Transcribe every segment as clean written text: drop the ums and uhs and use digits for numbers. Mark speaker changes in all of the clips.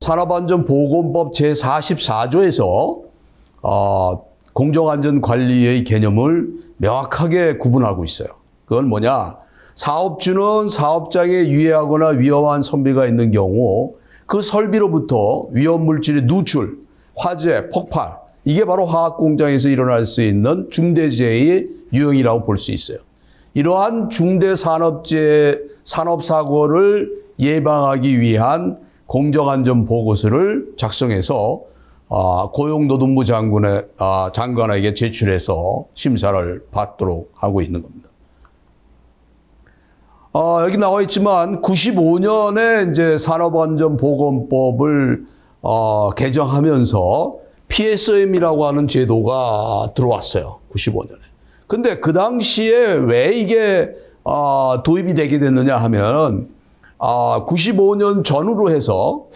Speaker 1: 산업안전보건법 제44조에서 공정안전관리의 개념을 명확하게 구분하고 있어요. 그건 뭐냐? 사업주는 사업장에 유해하거나 위험한 설비가 있는 경우 그 설비로부터 위험물질의 누출, 화재, 폭발, 이게 바로 화학공장에서 일어날 수 있는 중대재해의 유형이라고 볼 수 있어요. 이러한 중대산업사고를 예방하기 위한 공정안전보고서를 작성해서 고용노동부 장관에게 제출해서 심사를 받도록 하고 있는 겁니다. 여기 나와 있지만 95년에 이제 산업안전보건법을 개정하면서 PSM이라고 하는 제도가 들어왔어요. 95년에. 근데 그 당시에 왜 이게 도입이 되게 됐느냐 하면 95년 전후로 해서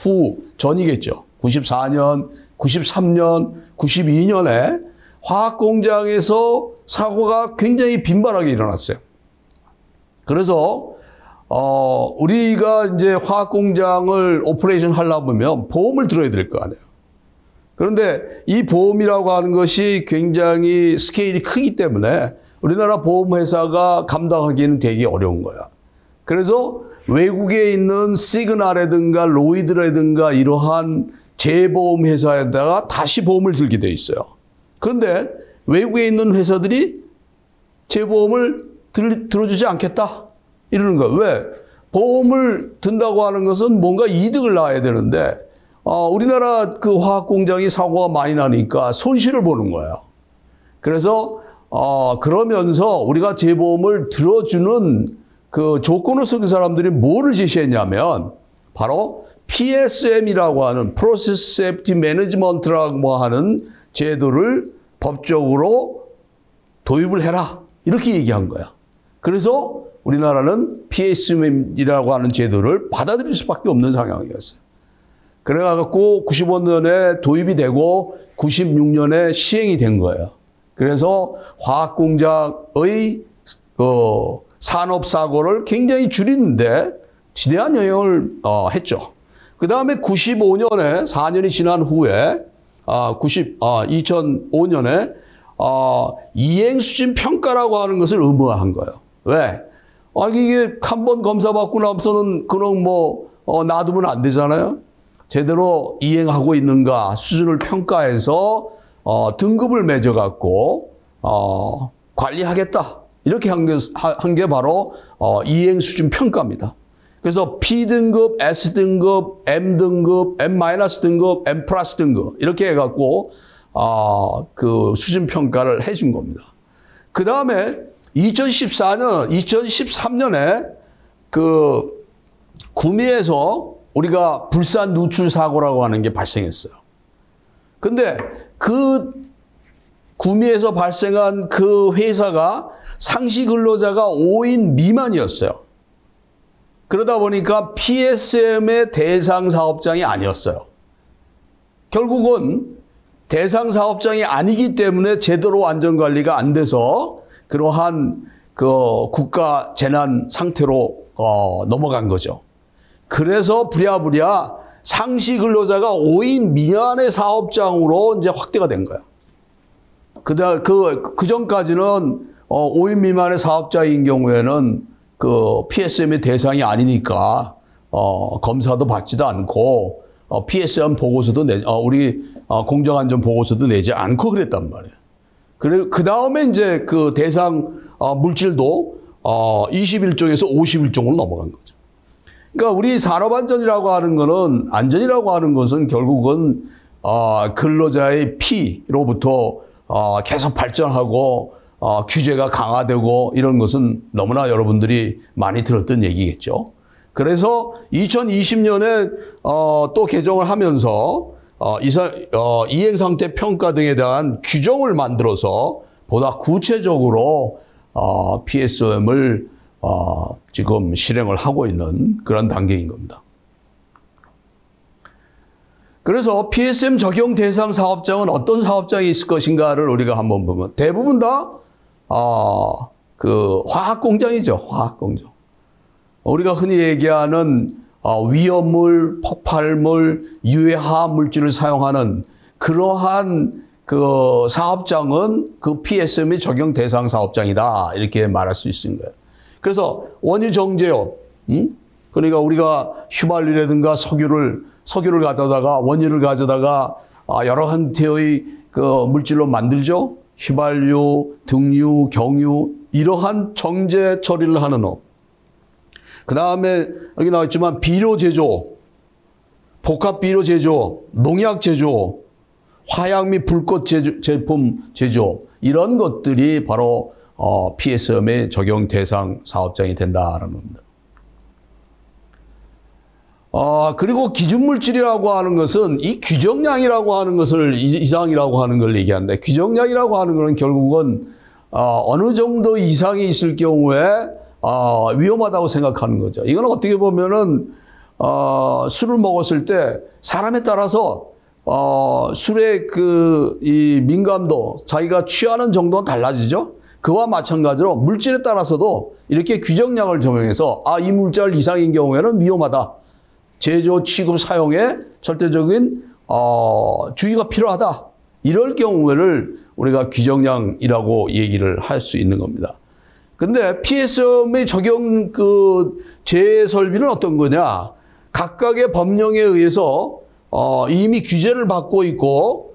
Speaker 1: 전이겠죠. 94년, 93년, 92년에 화학공장에서 사고가 굉장히 빈번하게 일어났어요. 그래서 우리가 이제 화학공장을 오퍼레이션 하려고 하면 보험을 들어야 될 거 아니에요. 그런데 이 보험이라고 하는 것이 굉장히 스케일이 크기 때문에 우리나라 보험회사가 감당하기는 되게 어려운 거야. 그래서 외국에 있는 시그나라든가 로이드라든가 이러한 재보험회사에다가 다시 보험을 들게 돼 있어요. 그런데 외국에 있는 회사들이 재보험을 들어주지 않겠다 이러는 거예요. 왜? 보험을 든다고 하는 것은 뭔가 이득을 낳아야 되는데 우리나라 그 화학공장이 사고가 많이 나니까 손실을 보는 거예요. 그래서 그러면서 우리가 재보험을 들어주는 그 조건을 쓴 사람들이 뭐를 제시했냐면 바로 PSM이라고 하는 Process Safety Management라고 하는 제도를 법적으로 도입을 해라 이렇게 얘기한 거야. 그래서 우리나라는 PSM이라고 하는 제도를 받아들일 수밖에 없는 상황이었어요. 그래갖고 95년에 도입이 되고 96년에 시행이 된 거예요. 그래서 화학공장의 산업사고를 굉장히 줄이는데 지대한 영향을 했죠. 그 다음에 95년에 4년이 지난 후에 2005년에 이행수준 평가라고 하는 것을 의무화한 거예요. 왜? 이게 한 번 검사받고 나서는 그냥 놔두면 안 되잖아요. 제대로 이행하고 있는가 수준을 평가해서 등급을 매겨갖고 관리하겠다. 이렇게 한 게 바로 이행수준 평가입니다. 그래서 P등급, S등급, M등급, M-등급, M 플러스 등급 이렇게 해갖고 그 수준 평가를 해준 겁니다. 그 다음에 2013년에 그 구미에서 우리가 불산 누출 사고라고 하는 게 발생했어요. 근데 그 구미에서 발생한 그 회사가 상시 근로자가 5인 미만이었어요. 그러다 보니까 PSM의 대상 사업장이 아니었어요. 결국은 대상 사업장이 아니기 때문에 제대로 안전관리가 안 돼서 그러한 그 국가 재난 상태로 넘어간 거죠. 그래서 부랴부랴 상시 근로자가 5인 미만의 사업장으로 이제 확대가 된 거야. 그 전까지는 5인 미만의 사업자인 경우에는 그 PSM의 대상이 아니니까 검사도 받지도 않고 PSM 보고서도 우리 공정안전 보고서도 내지 않고 그랬단 말이에요. 그래 그 다음에 이제 그 대상 물질도 21종에서 51종으로 넘어간 거죠. 그러니까 우리 산업안전이라고 하는 거는 안전이라고 하는 것은 결국은 근로자의 피로부터 계속 발전하고 규제가 강화되고 이런 것은 너무나 여러분들이 많이 들었던 얘기겠죠. 그래서 2020년에 또 개정을 하면서 이행상태 평가 등에 대한 규정을 만들어서 보다 구체적으로 PSM을 지금 실행을 하고 있는 그런 단계인 겁니다. 그래서 PSM 적용 대상 사업장은 어떤 사업장이 있을 것인가를 우리가 한번 보면 대부분 다 그 화학공장이죠. 화학공장. 우리가 흔히 얘기하는 위험물, 폭발물, 유해화학 물질을 사용하는 그러한 그 사업장은 그 PSM의 적용 대상 사업장이다. 이렇게 말할 수 있는 거예요. 그래서 원유 정제업, 그러니까 우리가 휘발유라든가 석유를 가져다가 원유를 가져다가 여러 형태의 그 물질로 만들죠. 휘발유, 등유, 경유 이러한 정제 처리를 하는 업. 그 다음에 여기 나왔지만 비료 제조, 복합 비료 제조, 농약 제조, 화약 및 불꽃 제품 제조 이런 것들이 바로 PSM의 적용 대상 사업장이 된다라는 겁니다. 그리고 기준물질이라고 하는 것은 이 규정량이라고 하는 것을 이상이라고 하는 걸 얘기하는데 규정량이라고 하는 것은 결국은 어느 정도 이상이 있을 경우에 위험하다고 생각하는 거죠. 이건 어떻게 보면은 술을 먹었을 때 사람에 따라서 술의 이 민감도 자기가 취하는 정도는 달라지죠. 그와 마찬가지로 물질에 따라서도 이렇게 규정량을 적용해서 이 물질 이상인 경우에는 위험하다. 제조, 취급, 사용에 절대적인 주의가 필요하다. 이럴 경우를 우리가 규정량이라고 얘기를 할 수 있는 겁니다. 근데 PSM의 적용 제해 설비는 어떤 거냐? 각각의 법령에 의해서 이미 규제를 받고 있고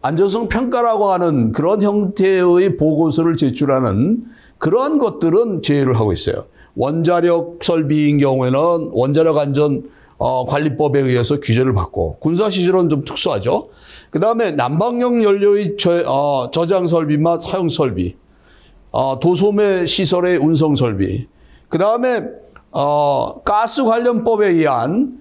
Speaker 1: 안전성 평가라고 하는 그런 형태의 보고서를 제출하는 그러한 것들은 제외를 하고 있어요. 원자력 설비인 경우에는 원자력 안전 관리법에 의해서 규제를 받고 군사시설은 좀 특수하죠. 그다음에 난방용 연료의 저장 설비 및 사용 설비, 도소매 시설의 운송 설비, 그다음에 가스 관련법에 의한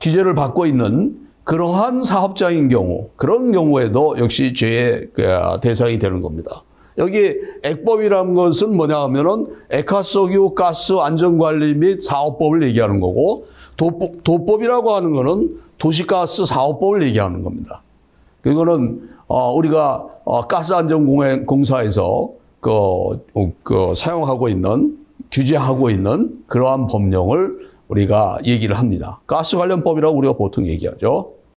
Speaker 1: 규제를 받고 있는 그러한 사업장인 경우, 그런 경우에도 역시 제의 대상이 되는 겁니다. 여기 액법이라는 것은 뭐냐 하면은 액화석유 가스 안전관리 및 사업법을 얘기하는 거고 도법이라고 하는 거는 도시가스 사업법을 얘기하는 겁니다. 그거는 우리가 가스안전공사에서 사용하고 있는 규제하고 있는 그러한 법령을 우리가 얘기를 합니다. 가스 관련법이라고 우리가 보통 얘기하죠.